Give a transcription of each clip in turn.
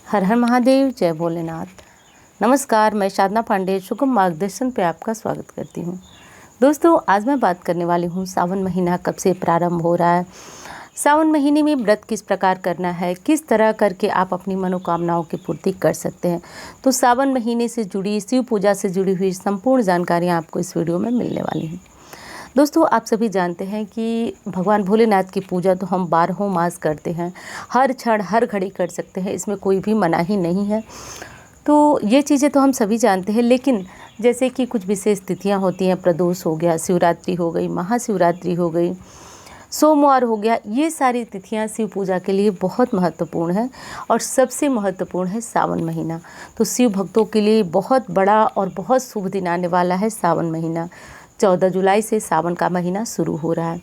हर हर महादेव, जय भोलेनाथ। नमस्कार, मैं साधना पांडे सुगम मार्गदर्शन पे आपका स्वागत करती हूँ। दोस्तों, आज मैं बात करने वाली हूँ सावन महीना कब से प्रारंभ हो रहा है, सावन महीने में व्रत किस प्रकार करना है, किस तरह करके आप अपनी मनोकामनाओं की पूर्ति कर सकते हैं। तो सावन महीने से जुड़ी, शिव पूजा से जुड़ी हुई संपूर्ण जानकारियाँ आपको इस वीडियो में मिलने वाली हैं। दोस्तों, आप सभी जानते हैं कि भगवान भोलेनाथ की पूजा तो हम 12 मास करते हैं, हर क्षण हर घड़ी कर सकते हैं, इसमें कोई भी मनाही नहीं है। तो ये चीज़ें तो हम सभी जानते हैं, लेकिन जैसे कि कुछ विशेष तिथियां होती हैं, प्रदोष हो गया, शिवरात्रि हो गई, महाशिवरात्रि हो गई, सोमवार हो गया, ये सारी तिथियां शिव पूजा के लिए बहुत महत्वपूर्ण है। और सबसे महत्वपूर्ण है सावन महीना। तो शिव भक्तों के लिए बहुत बड़ा और बहुत शुभ दिन आने वाला है सावन महीना। 14 जुलाई से सावन का महीना शुरू हो रहा है।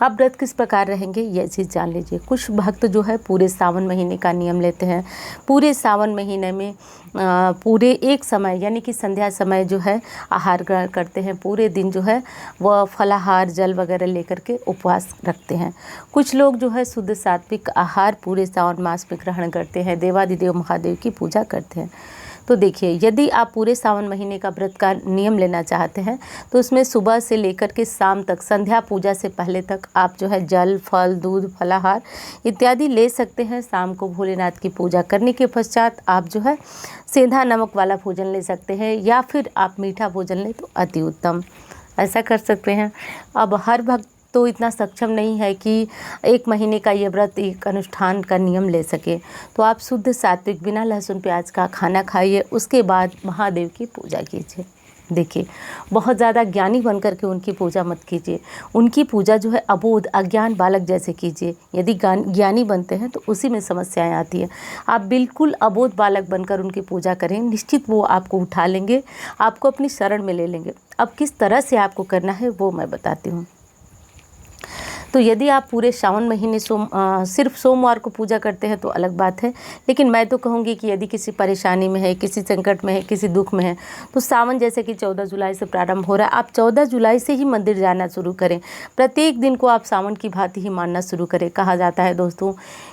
अब व्रत किस प्रकार रहेंगे ये चीज़ जान लीजिए। कुछ भक्त जो है पूरे सावन महीने का नियम लेते हैं। पूरे सावन महीने में पूरे एक समय यानी कि संध्या समय जो है आहार ग्रहण करते हैं। पूरे दिन जो है वह फलाहार जल वगैरह लेकर के उपवास रखते हैं। कुछ लोग जो है शुद्ध सात्विक आहार पूरे सावन मास में ग्रहण करते हैं, देवादिदेव महादेव की पूजा करते हैं। तो देखिए, यदि आप पूरे सावन महीने का व्रत का नियम लेना चाहते हैं तो उसमें सुबह से लेकर के शाम तक, संध्या पूजा से पहले तक आप जो है जल, फल, दूध, फलाहार इत्यादि ले सकते हैं। शाम को भोलेनाथ की पूजा करने के पश्चात आप जो है सेंधा नमक वाला भोजन ले सकते हैं, या फिर आप मीठा भोजन लें तो अति उत्तम, ऐसा कर सकते हैं। अब हर भक्त तो इतना सक्षम नहीं है कि एक महीने का ये व्रत, एक अनुष्ठान का नियम ले सके। तो आप शुद्ध सात्विक बिना लहसुन प्याज का खाना खाइए, उसके बाद महादेव की पूजा कीजिए। देखिए, बहुत ज़्यादा ज्ञानी बनकर के उनकी पूजा मत कीजिए। उनकी पूजा जो है अबोध अज्ञान बालक जैसे कीजिए। यदि ज्ञानी बनते हैं तो उसी में समस्याएं आती है। आप बिल्कुल अबोध बालक बनकर उनकी पूजा करें, निश्चित वो आपको उठा लेंगे, आपको अपनी शरण में ले लेंगे। अब किस तरह से आपको करना है वो मैं बताती हूँ। तो यदि आप पूरे सावन महीने सिर्फ सोमवार को पूजा करते हैं तो अलग बात है, लेकिन मैं तो कहूँगी कि यदि किसी परेशानी में है, किसी संकट में है, किसी दुख में है, तो सावन जैसे कि 14 जुलाई से प्रारंभ हो रहा है, आप 14 जुलाई से ही मंदिर जाना शुरू करें। प्रत्येक दिन को आप सावन की भांति ही मानना शुरू करें। कहा जाता है दोस्तों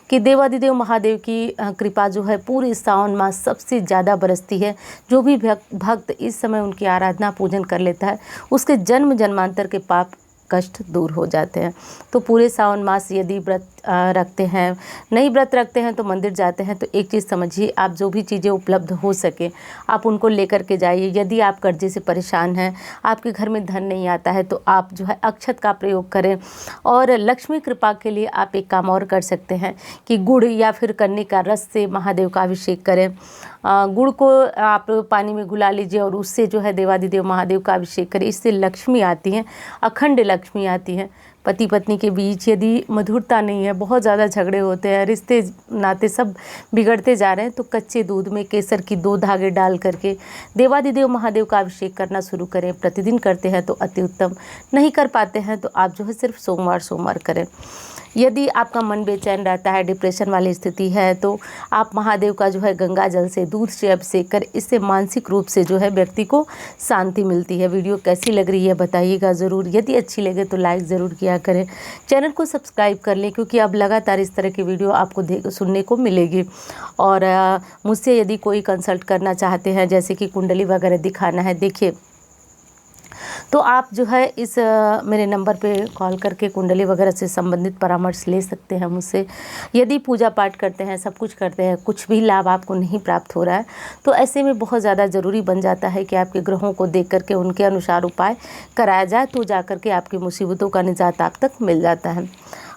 कि देवादिदेव महादेव की कृपा जो है पूरे सावन मास सबसे ज़्यादा बरसती है। जो भी भक्त इस समय उनकी आराधना पूजन कर लेता है, उसके जन्म जन्मांतर के पाप कष्ट दूर हो जाते हैं। तो पूरे सावन मास यदि व्रत रखते हैं, नहीं व्रत रखते हैं तो मंदिर जाते हैं, तो एक चीज़ समझिए, आप जो भी चीज़ें उपलब्ध हो सके आप उनको लेकर के जाइए। यदि आप कर्जे से परेशान हैं, आपके घर में धन नहीं आता है, तो आप जो है अक्षत का प्रयोग करें। और लक्ष्मी कृपा के लिए आप एक काम और कर सकते हैं कि गुड़ या फिर गन्ने का रस से महादेव का अभिषेक करें। गुड़ को आप पानी में घुला लीजिए और उससे जो है देवादिदेव महादेव का अभिषेक करें। इससे लक्ष्मी आती हैं, अखंड लक्ष्मी आती हैं। पति पत्नी के बीच यदि मधुरता नहीं है, बहुत ज़्यादा झगड़े होते हैं, रिश्ते नाते सब बिगड़ते जा रहे हैं, तो कच्चे दूध में केसर की 2 धागे डाल करके देवादिदेव महादेव का अभिषेक करना शुरू करें। प्रतिदिन करते हैं तो अति उत्तम, नहीं कर पाते हैं तो आप जो है सिर्फ सोमवार करें। यदि आपका मन बेचैन रहता है, डिप्रेशन वाली स्थिति है, तो आप महादेव का जो है गंगा जल से, दूध से अभिषेक कर, इससे मानसिक रूप से जो है व्यक्ति को शांति मिलती है। वीडियो कैसी लग रही है बताइएगा ज़रूर। यदि अच्छी लगे तो लाइक ज़रूर किया करें। चैनल को सब्सक्राइब कर लें, क्योंकि अब लगातार इस तरह की वीडियो आपको सुनने को मिलेगी। और मुझसे यदि कोई कंसल्ट करना चाहते हैं, जैसे कि कुंडली वगैरह दिखाना है, देखिए, तो आप जो है इस मेरे नंबर पे कॉल करके कुंडली वगैरह से संबंधित परामर्श ले सकते हैं मुझसे। यदि पूजा पाठ करते हैं, सब कुछ करते हैं, कुछ भी लाभ आपको नहीं प्राप्त हो रहा है, तो ऐसे में बहुत ज़्यादा ज़रूरी बन जाता है कि आपके ग्रहों को देख करके उनके अनुसार उपाय कराया जाए, तो जा करके आपकी मुसीबतों का निजात आप तक मिल जाता है।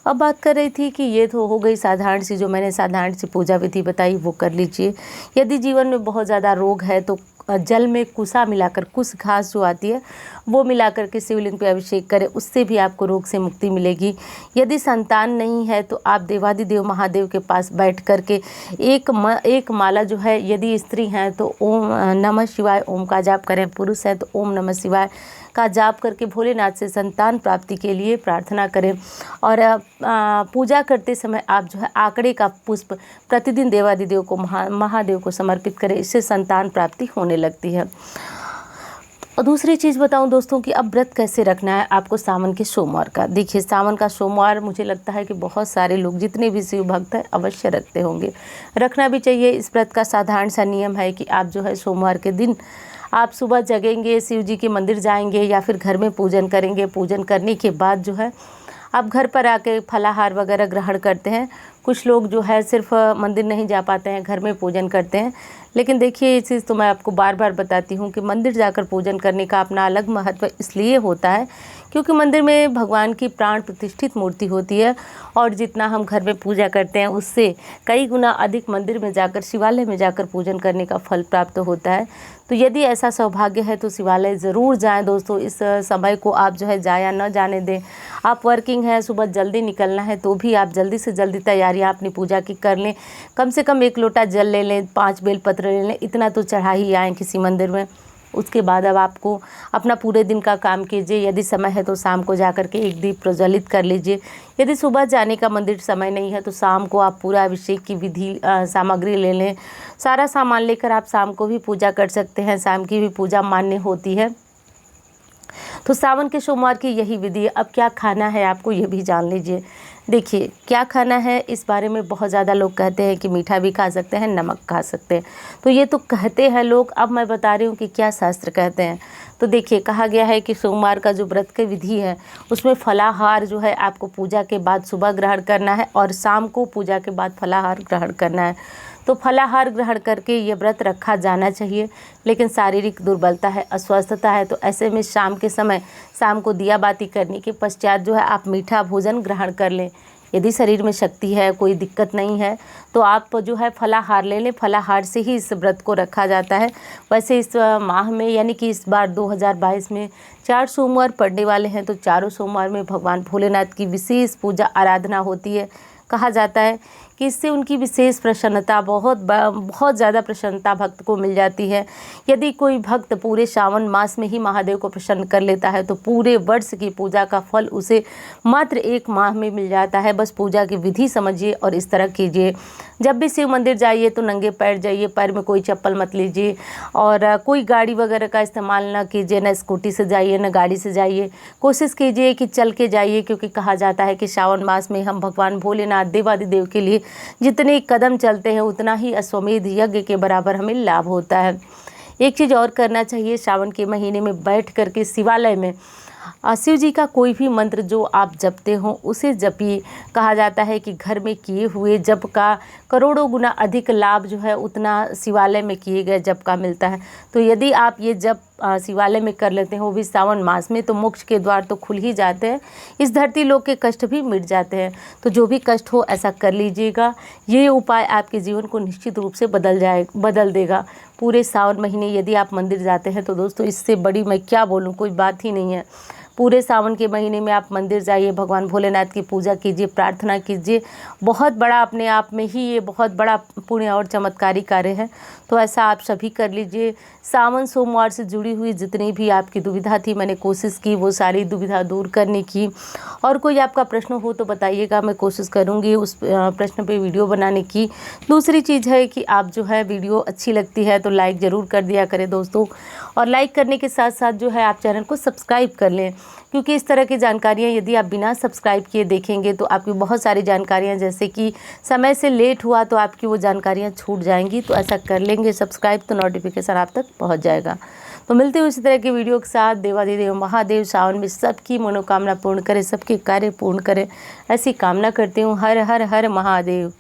अब बात कर रही थी कि ये तो हो गई साधारण सी, जो मैंने साधारण सी पूजा विधि बताई वो कर लीजिए। यदि जीवन में बहुत ज़्यादा रोग है तो जल में कुसा मिलाकर, कुश घास जो आती है वो मिलाकर के शिवलिंग पे अभिषेक करें, उससे भी आपको रोग से मुक्ति मिलेगी। यदि संतान नहीं है तो आप देवादिदेव महादेव के पास बैठ करके एक माला जो है, यदि स्त्री हैं तो ओम नमः शिवाय ओम का जाप करें, पुरुष हैं तो ओम नमः शिवाय का जाप करके भोलेनाथ से संतान प्राप्ति के लिए प्रार्थना करें। और पूजा करते समय आप जो है आंकड़े का पुष्प प्रतिदिन देवादिदेव को महादेव को समर्पित करें, इससे संतान प्राप्ति होने लगती है। और दूसरी चीज़ बताऊं दोस्तों कि अब व्रत कैसे रखना है आपको सावन के सोमवार का। देखिए सावन का सोमवार मुझे लगता है कि बहुत सारे लोग जितने भी शिव भक्त हैं अवश्य रखते होंगे, रखना भी चाहिए। इस व्रत का साधारण सा नियम है कि आप जो है सोमवार के दिन आप सुबह जगेंगे, शिव जी के मंदिर जाएंगे या फिर घर में पूजन करेंगे। पूजन करने के बाद जो है आप घर पर आके फलाहार वगैरह ग्रहण करते हैं। कुछ लोग जो है सिर्फ मंदिर नहीं जा पाते हैं, घर में पूजन करते हैं। लेकिन देखिए ये चीज़ तो मैं आपको बार बार बताती हूँ कि मंदिर जाकर पूजन करने का अपना अलग महत्व इसलिए होता है क्योंकि मंदिर में भगवान की प्राण प्रतिष्ठित मूर्ति होती है और जितना हम घर में पूजा करते हैं उससे कई गुना अधिक मंदिर में जाकर, शिवालय में जाकर पूजन करने का फल प्राप्त होता है। तो यदि ऐसा सौभाग्य है तो शिवालय ज़रूर जाएं दोस्तों। इस समय को आप जो है जाया न जाने दें। आप वर्किंग हैं, सुबह जल्दी निकलना है तो भी आप जल्दी से जल्दी तैयारियां अपनी पूजा की कर लें। कम से कम 1 लोटा जल ले लें, 5 बेलपत्र ले लें, इतना तो चढ़ा ही आएँ किसी मंदिर में। उसके बाद अब आपको अपना पूरे दिन का काम कीजिए। यदि समय है तो शाम को जाकर के एक दीप प्रज्वलित कर लीजिए। यदि सुबह जाने का मंदिर समय नहीं है तो शाम को आप पूरा अभिषेक की विधि सामग्री ले लें। सारा सामान लेकर आप शाम को भी पूजा कर सकते हैं। शाम की भी पूजा मान्य होती है। तो सावन के सोमवार की यही विधि है। अब क्या खाना है आपको ये भी जान लीजिए। देखिए क्या खाना है इस बारे में बहुत ज़्यादा लोग कहते हैं कि मीठा भी खा सकते हैं, नमक खा सकते हैं। तो ये तो कहते हैं लोग, अब मैं बता रही हूँ कि क्या शास्त्र कहते हैं। तो देखिए कहा गया है कि सोमवार का जो व्रत की विधि है उसमें फलाहार जो है आपको पूजा के बाद सुबह ग्रहण करना है और शाम को पूजा के बाद फलाहार ग्रहण करना है। तो फलाहार ग्रहण करके ये व्रत रखा जाना चाहिए। लेकिन शारीरिक दुर्बलता है, अस्वस्थता है तो ऐसे में शाम के समय, शाम को दिया बाती करने के पश्चात जो है आप मीठा भोजन ग्रहण कर लें। यदि शरीर में शक्ति है, कोई दिक्कत नहीं है तो आप जो है फलाहार ले लें। फलाहार से ही इस व्रत को रखा जाता है। वैसे इस माह में यानी कि इस बार 2022 में 4 सोमवार पड़ने वाले हैं तो चारों सोमवार में भगवान भोलेनाथ की विशेष पूजा आराधना होती है। कहा जाता है कि इससे उनकी विशेष प्रसन्नता, बहुत ज़्यादा प्रसन्नता भक्त को मिल जाती है। यदि कोई भक्त पूरे श्रावण मास में ही महादेव को प्रसन्न कर लेता है तो पूरे वर्ष की पूजा का फल उसे मात्र 1 माह में मिल जाता है। बस पूजा की विधि समझिए और इस तरह कीजिए। जब भी शिव मंदिर जाइए तो नंगे पैर जाइए, पैर में कोई चप्पल मत लीजिए और कोई गाड़ी वगैरह का इस्तेमाल न कीजिए, न स्कूटी से जाइए न गाड़ी से जाइए। कोशिश कीजिए कि चल के जाइए क्योंकि कहा जाता है कि श्रावण मास में हम भगवान भोलेनाथ देवादिदेव के लिए जितने कदम चलते हैं उतना ही अश्वमेध यज्ञ के बराबर हमें लाभ होता है। एक चीज़ और करना चाहिए, श्रावण के महीने में बैठ करके शिवालय में शिव जी का कोई भी मंत्र जो आप जपते हो उसे जपिए। कहा जाता है कि घर में किए हुए जप का करोड़ों गुना अधिक लाभ जो है उतना शिवालय में किए गए जप का मिलता है। तो यदि आप ये जप शिवालय में कर लेते हैं वो भी सावन मास में तो मोक्ष के द्वार तो खुल ही जाते हैं। इस धरती लोक के कष्ट भी मिट जाते हैं। तो जो भी कष्ट हो ऐसा कर लीजिएगा। ये उपाय आपके जीवन को निश्चित रूप से बदल देगा। पूरे सावन महीने यदि आप मंदिर जाते हैं तो दोस्तों इससे बड़ी मैं क्या बोलूँ, कोई बात ही नहीं है। पूरे सावन के महीने में आप मंदिर जाइए, भगवान भोलेनाथ की पूजा कीजिए, प्रार्थना कीजिए। बहुत बड़ा अपने आप में ही ये बहुत बड़ा पुण्य और चमत्कारी कार्य है। तो ऐसा आप सभी कर लीजिए। सावन सोमवार से जुड़ी हुई जितनी भी आपकी दुविधा थी मैंने कोशिश की वो सारी दुविधा दूर करने की। और कोई आपका प्रश्न हो तो बताइएगा, मैं कोशिश करूँगी उस प्रश्न पे वीडियो बनाने की। दूसरी चीज़ है कि आप जो है वीडियो अच्छी लगती है तो लाइक ज़रूर कर दिया करें दोस्तों। और लाइक करने के साथ साथ जो है आप चैनल को सब्सक्राइब कर लें क्योंकि इस तरह की जानकारियाँ यदि आप बिना सब्सक्राइब किए देखेंगे तो आपकी बहुत सारी जानकारियाँ जैसे कि समय से लेट हुआ तो आपकी वो जानकारियाँ छूट जाएंगी। तो ऐसा कर लेंगे सब्सक्राइब तो नोटिफिकेशन आप तक पहुँच जाएगा। तो मिलते हैं उसी तरह के वीडियो के साथ। देवादिदेव महादेव सावन में सबकी मनोकामना पूर्ण करे, सबके कार्य पूर्ण करे, ऐसी कामना करती हूँ। हर हर हर महादेव।